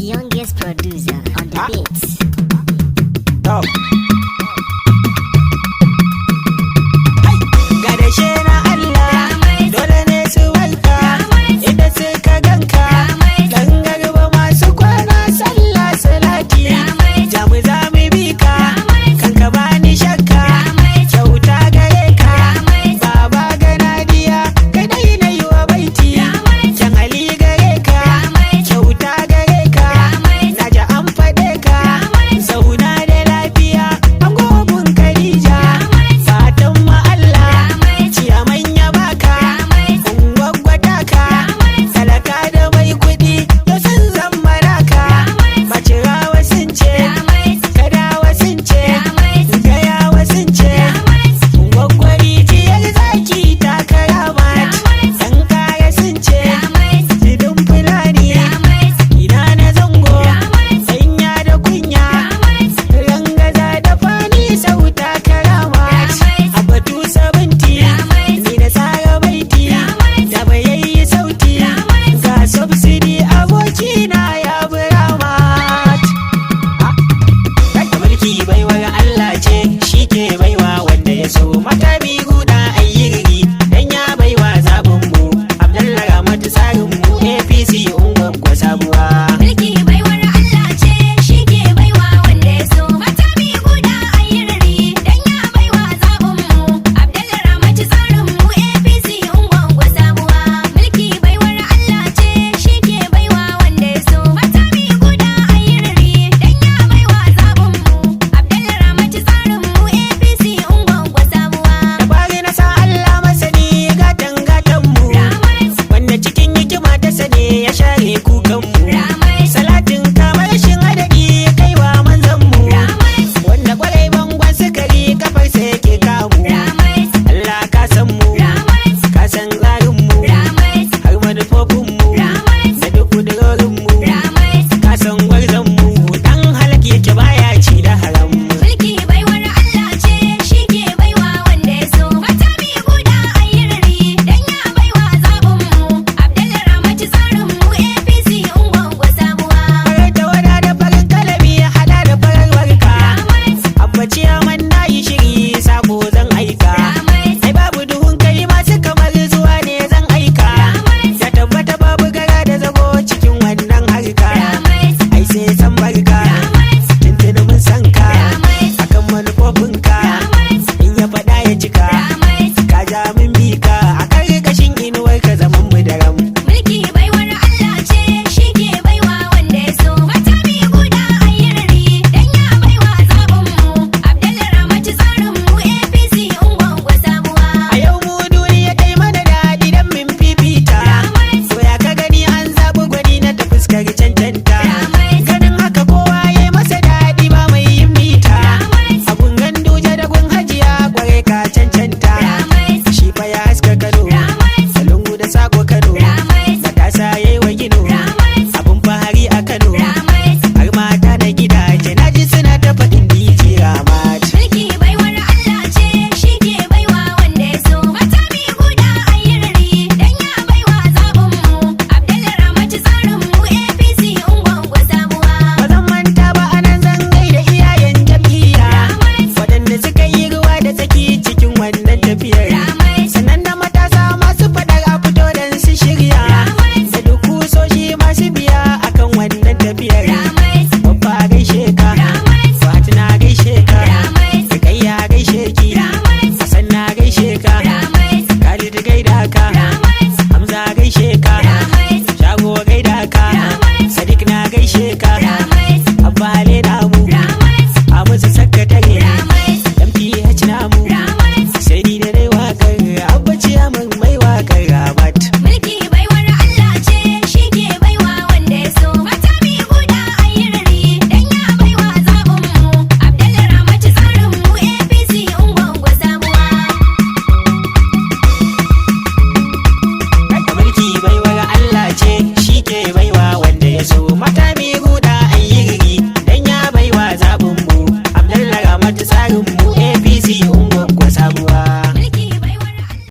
youngest producer on the beats. Oh. Gadashe na Allah, dole ne su walka, idan suka ganka, dan garba masu kwana sallah salati, jamu zamu bi ka, kanka bani shakka, kyauta gare ka, baba ganadiya, kadai na yi wa baiti, can Ali gare ka, kyauta gare ka, na ji an faɗe ka, zauna da lafiya, agogon Khadija, fatan ma Allah, ciyaman ya baka, ungwaggwata ka, talaka da mai kuɗi, da sun zammana ka, bacirawa sun ce, kadawa sun ce, gayawa sun ce, ungwaggwari jiyar zaki ta karamat, ɗan kaya sun ce, jidin fulani, ina na zango, sanya da kunya, rangaza da fani sauta karamat, a batu 70, ni na tsara baiti, da bayayyi sauti, ga subsidi abokina ya bi Ramat. Daga mulki baiwar Allah ce, shi ke baiwa wanda ya so, mata bi guda ayyirgi, dan ya baiwa zaɓinmu, Abdallah Ramat tsarinmu, APC ungwaggwa sabuwa. Mulki baiwar Allah ce, shi ke baiwa wanda ya so. Mata bi guda ayyirri, dan ya baiwa zaɓinmu. Abdallah Ramat tsarinmu, APC ungwaggwa sabuwa. Mulki baiwar Allah ce, shi ke baiwa wanda ya so. Mata bi guda ayyirri, dan ya baiwa zaɓinmu. Abdallah Ramat tsarinmu, APC ungwaggwa sabuwa. Da fari na sa Allah masani gatan gatanmu, wanda cikin hikima ta sani ya share kukanmu. Salatin kamar shin adadi ya kai wa manzanmu, wanda kwarai bangon sukari kafarsa yake kamu. Allah ka san mu, ka san tsarinmu, har manufofinmu, da duk kudurorinmu, ka san gwarzonmu, dan halak yake baya ci da haram. Mulki baiwar Allah ce, shi ke baiwa wanda ya so. Mata bi guda ayyirri, dan ya baiwa zaɓinmu. Abdallah Ramat tsarinmu, APC ungwaggwa sabuwa. Farar tawada da farin kalami ya hada da farar barka, abbaci man na yi shiri sako zan aika. Ai babu duhun kai masu kamar zuwa ne zan aika, ya tabbata babu gara da zago cikin wannan harka. Ai sai san barka, tuntuni mun san ka, akan manufofinka, in ya faɗa ya cika, ka ja min bi ka, a ƙarƙashin inuwar ka zaman mu da ram. Mulki baiwar Allah ce, shi ke baiwa wanda ya so. Mata bi guda ayyirri, dan ya baiwa zaɓinmu. Abdallah Ramat tsarinmu, APC ungwaggwa sabuwa. A yau mu duniya kai mana daɗi dan min fifita, so ya ka gani an zaɓi gwani na ta fuskar cancanta, ganin haka kowa ya yi masa daɗi ba mai yin mita, abun ganduje da gun hajiya kwarai ka cancanta, shi fa ya haska Kano, salungu da sako Kano, matasa ya yi wa gino, abun fahari a Kano, har mata na gidaje na ji suna ta faɗin DJ Ramat. Mulki baiwar Allah ce, shi ke baiwa wanda ya so. Mata bi guda ayyirri, dan ya baiwa zaɓinmu. Abdallah Ramat tsarinmu, APC ungwaggwa sabuwa. Ba zan manta ba anan zan gaida iyayen jam'iyya, waɗanda suka yi ruwa da tsaki cikin wannan tafiyar, sannan da matasa masu faɗar a fito don su shirya, da duk kusoshi masu biya